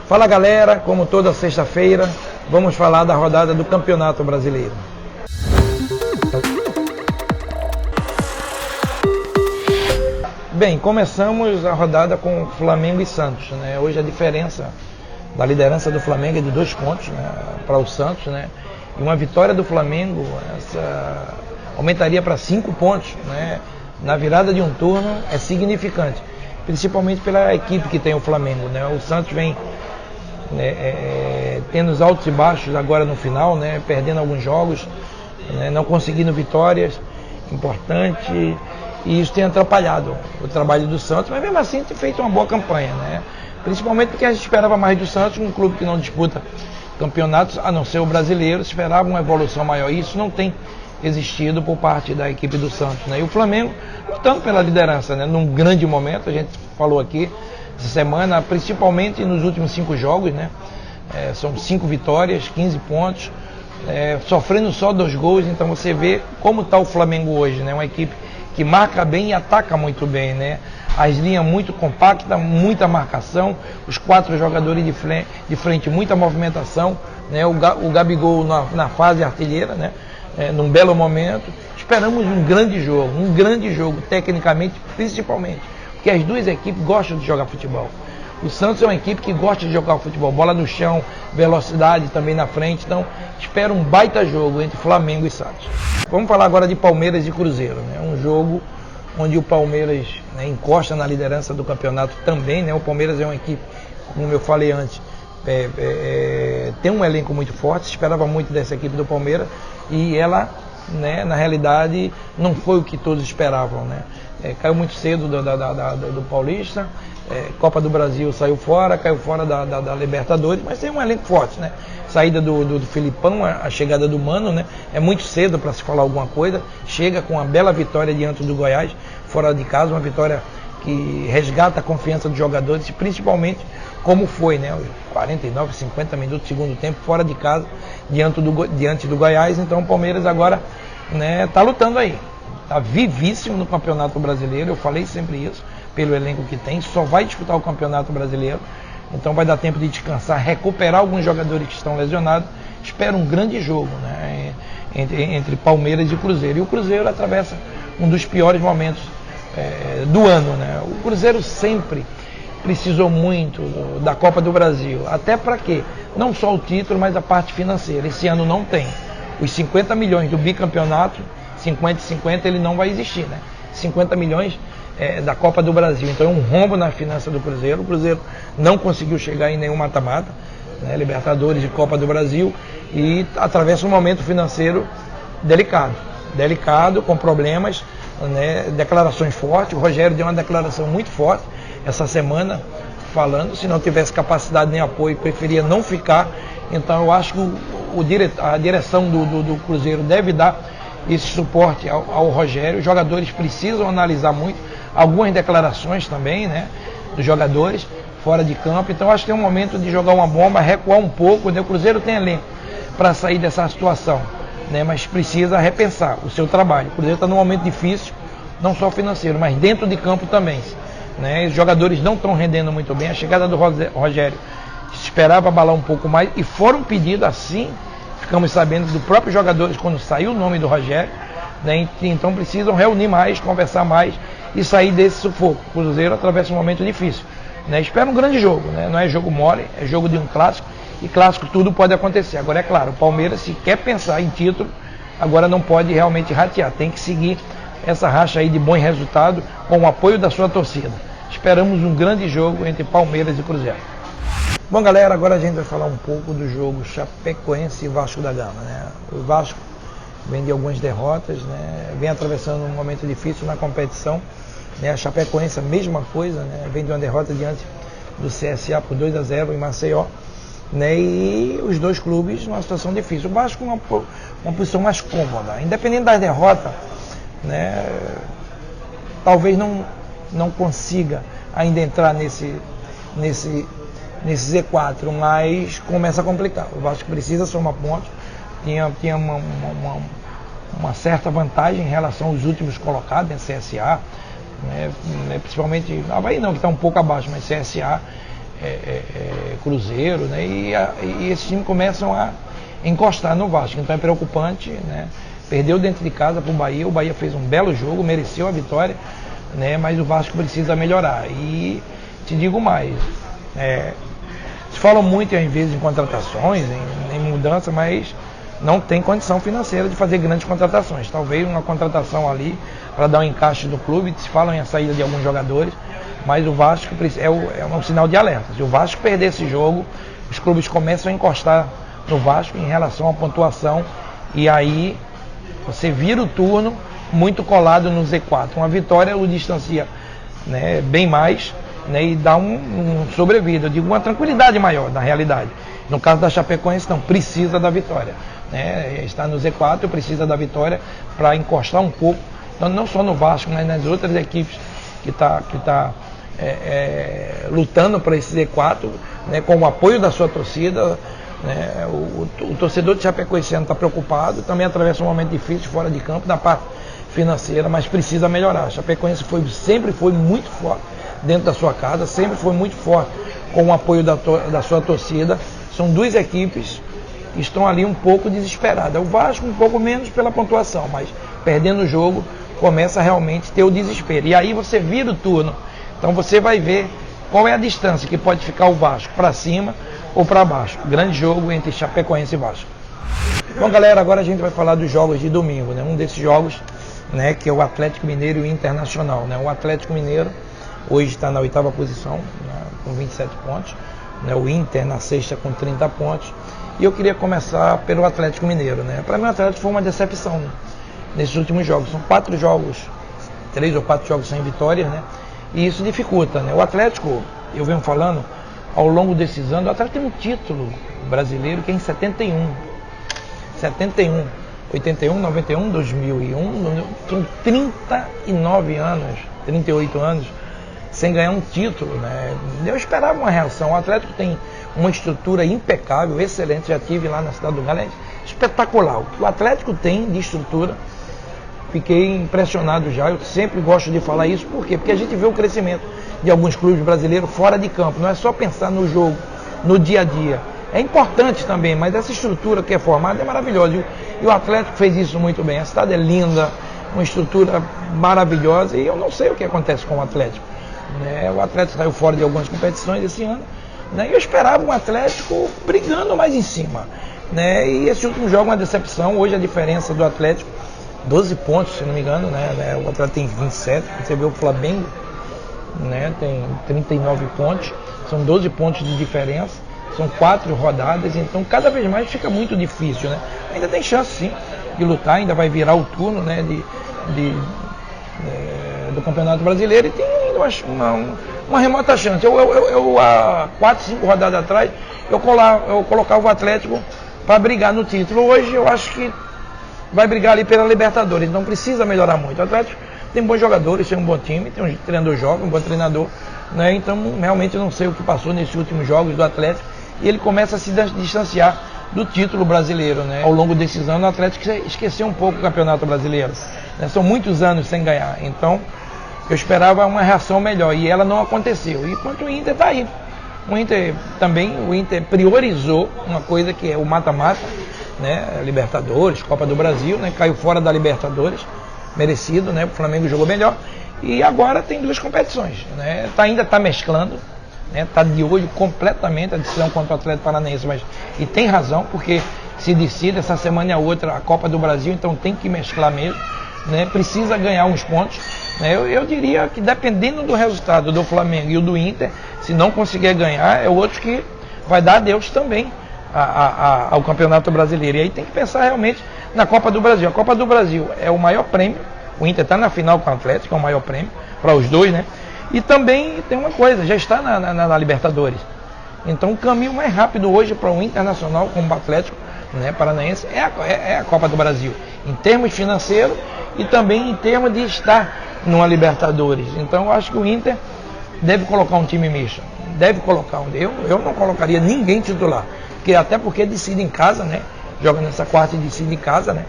Fala galera, como toda sexta-feira, vamos falar da rodada do Campeonato Brasileiro. Bem, começamos a rodada com Flamengo e Santos, né? Hoje a diferença da liderança do Flamengo é de 2 pontos, né, para o Santos, né? E uma vitória do Flamengo aumentaria para 5 pontos, né? Na virada de um turno é significante, principalmente pela equipe que tem o Flamengo, né? O Santos vem tendo os altos e baixos agora no final, né? Perdendo alguns jogos, né? Não conseguindo vitórias importantes, e isso tem atrapalhado o trabalho do Santos, mas mesmo assim tem feito uma boa campanha, né? Principalmente porque a gente esperava mais do Santos, um clube que não disputa campeonatos, a não ser o brasileiro, esperava uma evolução maior, e isso não tem existido por parte da equipe do Santos, né? E o Flamengo lutando pela liderança, né? Num grande momento, a gente falou aqui essa semana, principalmente nos últimos 5 jogos, né? São 5 vitórias, 15 pontos, sofrendo só 2 gols, então você vê como está o Flamengo hoje, né? Uma equipe que marca bem e ataca muito bem, né? As linhas muito compactas, muita marcação, os 4 jogadores de frente, muita movimentação, né? O Gabigol na fase artilheira, né? Num belo momento. Esperamos um grande jogo tecnicamente, principalmente, porque as duas equipes gostam de jogar futebol. O Santos é uma equipe que gosta de jogar futebol, bola no chão, velocidade também na frente, então espero um baita jogo entre Flamengo e Santos. Vamos falar agora de Palmeiras e Cruzeiro, né? Um jogo onde o Palmeiras, né, encosta na liderança do campeonato também, né? O Palmeiras é uma equipe, como eu falei antes, tem um elenco muito forte, se esperava muito dessa equipe do Palmeiras, e ela, né, na realidade não foi o que todos esperavam, né? Caiu muito cedo do Paulista, Copa do Brasil caiu fora da Libertadores, mas tem um elenco forte, né? Saída do Filipão, a chegada do Mano, né? É muito cedo para se falar alguma coisa. Chega com uma bela vitória diante do Goiás, fora de casa, uma vitória que resgata a confiança dos jogadores, principalmente como foi, né? 49, 50 minutos, segundo tempo, fora de casa, diante do Goiás. Então o Palmeiras agora, né, tá lutando aí. Está vivíssimo no Campeonato Brasileiro, eu falei sempre isso, pelo elenco que tem, só vai disputar o Campeonato Brasileiro, então vai dar tempo de descansar, recuperar alguns jogadores que estão lesionados. Espero um grande jogo, né, entre Palmeiras e Cruzeiro. E o Cruzeiro atravessa um dos piores momentos do ano, né? O Cruzeiro sempre precisou muito da Copa do Brasil, até para quê? Não só o título, mas a parte financeira. Esse ano não tem. Os 50 milhões do bicampeonato, 50 e 50, ele não vai existir, né? 50 milhões da Copa do Brasil. Então é um rombo na finança do Cruzeiro. O Cruzeiro não conseguiu chegar em nenhum mata-mata, né? Libertadores e Copa do Brasil, e atravessa um momento financeiro delicado, com problemas, né? Declarações fortes. O Rogério deu uma declaração muito forte essa semana, falando, se não tivesse capacidade nem apoio, preferia não ficar. Então eu acho que a direção do Cruzeiro deve dar esse suporte ao Rogério. Os jogadores precisam analisar muito, algumas declarações também, né, dos jogadores fora de campo. Então acho que é um momento de jogar uma bomba, recuar um pouco, né? O Cruzeiro tem elenco para sair dessa situação, né, mas precisa repensar o seu trabalho. O Cruzeiro está num momento difícil, não só financeiro, mas dentro de campo também, né? Os jogadores não estão rendendo muito bem. A chegada do Rogério se esperava abalar um pouco mais, e foram pedidos assim, ficamos sabendo dos próprios jogadores quando saiu o nome do Rogério, né? Então precisam reunir mais, conversar mais e sair desse sufoco. O Cruzeiro atravessa um momento difícil, né? Espera um grande jogo, né? Não é jogo mole, é jogo de um clássico, e clássico tudo pode acontecer. Agora é claro, o Palmeiras, se quer pensar em título, agora não pode realmente ratear, tem que seguir essa racha aí de bom resultado com o apoio da sua torcida. Esperamos um grande jogo entre Palmeiras e Cruzeiro. Bom galera, agora a gente vai falar um pouco do jogo Chapecoense e Vasco da Gama, né? O Vasco vem de algumas derrotas, né? Vem atravessando um momento difícil na competição, né? A Chapecoense a mesma coisa, né? Vem de uma derrota diante do CSA por 2-0 em Maceió, né? E os dois clubes numa situação difícil. O Vasco uma posição mais cômoda, independente das derrotas, né? Talvez não consiga ainda entrar nesse Z4, mas começa a complicar. O Vasco precisa somar pontos, tinha uma certa vantagem em relação aos últimos colocados, né? CSA, né? Principalmente Avaí não, que está um pouco abaixo, mas CSA Cruzeiro, né? E esses times começam a encostar no Vasco, então é preocupante, né? Perdeu dentro de casa para o Bahia fez um belo jogo, mereceu a vitória, né? Mas o Vasco precisa melhorar. E te digo mais, se fala muito às vezes em contratações, em mudança, mas não tem condição financeira de fazer grandes contratações. Talvez uma contratação ali para dar um encaixe no clube, se falam em a saída de alguns jogadores, mas o Vasco é um sinal de alerta. Se o Vasco perder esse jogo, os clubes começam a encostar no Vasco em relação à pontuação, e aí você vira o turno muito colado no Z4. Uma vitória o distancia, né, bem mais, né, e dá um sobrevida, eu digo uma tranquilidade maior na realidade. No caso da Chapecoense não, precisa da vitória, né, está no Z4, precisa da vitória para encostar um pouco, não só no Vasco, mas nas outras equipes que tá lutando para esse Z4, né, com o apoio da sua torcida, né. O torcedor de Chapecoense está preocupado, também atravessa um momento difícil fora de campo, da parte financeira, mas precisa melhorar. A Chapecoense sempre foi muito forte dentro da sua casa, sempre foi muito forte com o apoio da sua torcida. São duas equipes que estão ali um pouco desesperadas. O Vasco um pouco menos pela pontuação, mas perdendo o jogo começa a realmente ter o desespero. E aí você vira o turno, então você vai ver qual é a distância que pode ficar o Vasco, para cima ou para baixo. Grande jogo entre Chapecoense e Vasco. Bom, galera, agora a gente vai falar dos jogos de domingo, né? Um desses jogos, né, que é o Atlético Mineiro e o Internacional, né? O Atlético Mineiro hoje está na 8ª posição, né, com 27 pontos, né? O Inter na 6ª com 30 pontos. E eu queria começar pelo Atlético Mineiro, né? Para mim o Atlético foi uma decepção, né, nesses últimos jogos. São 4 jogos, 3 ou 4 jogos sem vitórias, né? E isso dificulta, né? O Atlético, eu venho falando, ao longo desses anos, o Atlético tem um título brasileiro que é em 71, 81, 91, 2001, são 39 anos, 38 anos sem ganhar um título, né? Eu esperava uma reação. O Atlético tem uma estrutura impecável, excelente, já tive lá na Cidade do Galo, é espetacular. O que o Atlético tem de estrutura, fiquei impressionado já. Eu sempre gosto de falar isso, por quê? Porque a gente vê o crescimento de alguns clubes brasileiros fora de campo, não é só pensar no jogo, no dia a dia. É importante também, mas essa estrutura que é formada é maravilhosa. E o Atlético fez isso muito bem. A cidade é linda, uma estrutura maravilhosa, e eu não sei o que acontece com o Atlético, né? O Atlético saiu fora de algumas competições esse ano, né? E eu esperava um Atlético brigando mais em cima, né? E esse último jogo é uma decepção. Hoje a diferença do Atlético, 12 pontos, se não me engano, né? O Atlético tem 27, você vê o Flamengo, né, tem 39 pontos, são 12 pontos de diferença, são 4 rodadas, então cada vez mais fica muito difícil, né? Ainda tem chance sim de lutar, ainda vai virar o turno, né, do Campeonato Brasileiro, e tem ainda uma remota chance. Eu há 4, 5 rodadas atrás, eu colocava o Atlético para brigar no título. Hoje eu acho que vai brigar ali pela Libertadores, então precisa melhorar muito. O Atlético tem bons jogadores, tem um bom time, tem um treinador jovem, um bom treinador, né? Então realmente eu não sei o que passou nesses últimos jogos do Atlético, e ele começa a se distanciar do título brasileiro, né? Ao longo desses anos o Atlético esqueceu um pouco o Campeonato Brasileiro, né? São muitos anos sem ganhar, então eu esperava uma reação melhor e ela não aconteceu. E quanto o Inter está aí, o Inter priorizou uma coisa que é o mata-mata, né? Libertadores, Copa do Brasil, né? Caiu fora da Libertadores, merecido, né? O Flamengo jogou melhor, e agora tem 2 competições, né? Ainda está mesclando, né? Está de olho completamente a decisão contra o Atlético Paranaense, mas e tem razão, porque se decide essa semana e a outra a Copa do Brasil, então tem que mesclar mesmo, né? Precisa ganhar uns pontos, né? Eu diria que dependendo do resultado do Flamengo e o do Inter, se não conseguir ganhar, é outro que vai dar adeus também ao Campeonato Brasileiro. E aí tem que pensar realmente na Copa do Brasil. A Copa do Brasil é o maior prêmio, o Inter está na final com o Atlético, é o maior prêmio para os dois, né? E também tem uma coisa, já está na Libertadores. Então o caminho mais rápido hoje para o Internacional como o Atlético, né, Paranaense é a Copa do Brasil, em termos financeiros e também em termos de estar numa Libertadores. Então eu acho que o Inter deve colocar um time misto, deve colocar eu não colocaria ninguém titular, até porque decide em casa, né? Joga nessa quarta e decide em casa, né?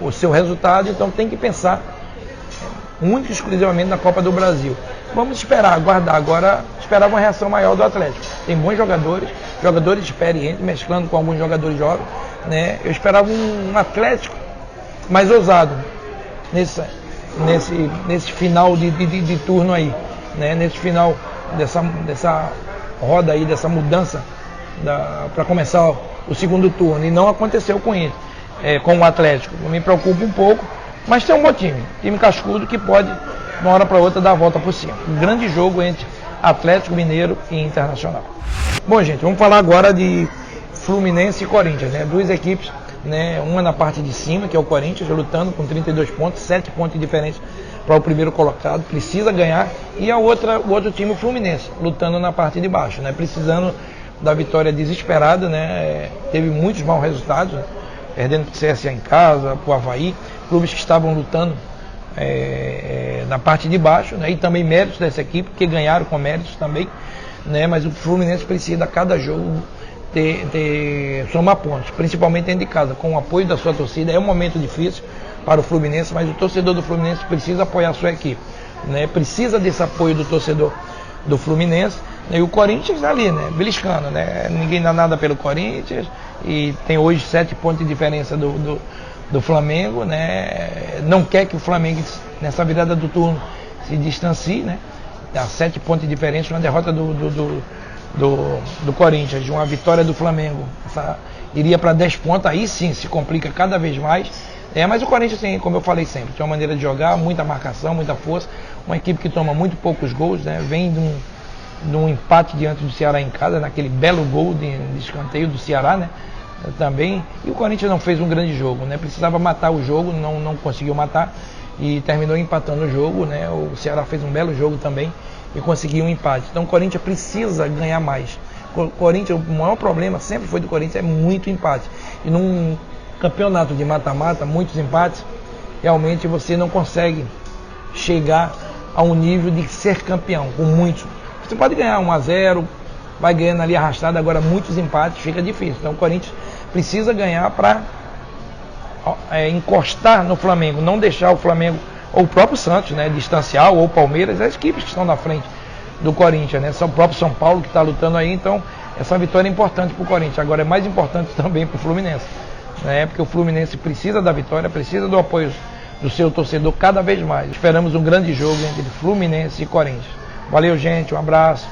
O seu resultado, então tem que pensar única e exclusivamente na Copa do Brasil. Vamos esperar, aguardar. Agora, esperar uma reação maior do Atlético. Tem bons jogadores, jogadores experientes, mesclando com alguns jogadores jovens, né? Eu esperava um Atlético mais ousado nesse final de turno aí, né? Nesse final dessa roda aí, dessa mudança para começar o segundo turno. E não aconteceu com ele, com o Atlético. Eu me preocupo um pouco, mas tem um bom time cascudo que pode, de uma hora para outra, dar a volta por cima. Um grande jogo entre Atlético Mineiro e Internacional. Bom, gente, vamos falar agora de Fluminense e Corinthians, né? Duas equipes, né? Uma na parte de cima, que é o Corinthians, lutando com 32 pontos, 7 pontos de diferença para o primeiro colocado, precisa ganhar, e o outro time, o Fluminense, lutando na parte de baixo, né? Precisando da vitória desesperada, né? Teve muitos maus resultados, né? Perdendo para o CSA em casa, para o Avaí, clubes que estavam lutando na parte de baixo, né? E também méritos dessa equipe, que ganharam com méritos também, né? Mas o Fluminense precisa, a cada jogo, somar pontos, principalmente dentro de casa, com o apoio da sua torcida. É um momento difícil para o Fluminense, mas o torcedor do Fluminense precisa apoiar a sua equipe, né? Precisa desse apoio do torcedor do Fluminense, né? E o Corinthians ali, né? Beliscando, né? Ninguém dá nada pelo Corinthians, e tem hoje 7 pontos de diferença do Flamengo, né? Não quer que o Flamengo, nessa virada do turno, se distancie, né? Há 7 pontos de diferença, uma derrota do Corinthians, de uma vitória do Flamengo, iria para 10 pontos, aí sim se complica cada vez mais. Mas o Corinthians tem, como eu falei sempre, tem uma maneira de jogar, muita marcação, muita força, uma equipe que toma muito poucos gols, né? Vem de um empate diante do Ceará em casa, naquele belo gol de escanteio do Ceará, né? Também, e o Corinthians não fez um grande jogo, né? Precisava matar o jogo, não conseguiu matar e terminou empatando o jogo, né? O Ceará fez um belo jogo também e conseguiu um empate. Então o Corinthians precisa ganhar mais. O maior problema sempre foi do Corinthians, é muito empate. E num campeonato de mata-mata, muitos empates, realmente você não consegue chegar a um nível de ser campeão, com muitos. Você pode ganhar 1-0, vai ganhando ali arrastado, agora muitos empates, fica difícil. Então o Corinthians precisa ganhar para encostar no Flamengo, não deixar o Flamengo, ou o próprio Santos, né, distanciar, ou o Palmeiras, as equipes que estão na frente do Corinthians, né? O próprio São Paulo que está lutando aí. Então essa vitória é importante para o Corinthians, agora é mais importante também para o Fluminense, né? Porque o Fluminense precisa da vitória, precisa do apoio do seu torcedor cada vez mais. Esperamos um grande jogo entre Fluminense e Corinthians. Valeu, gente, um abraço.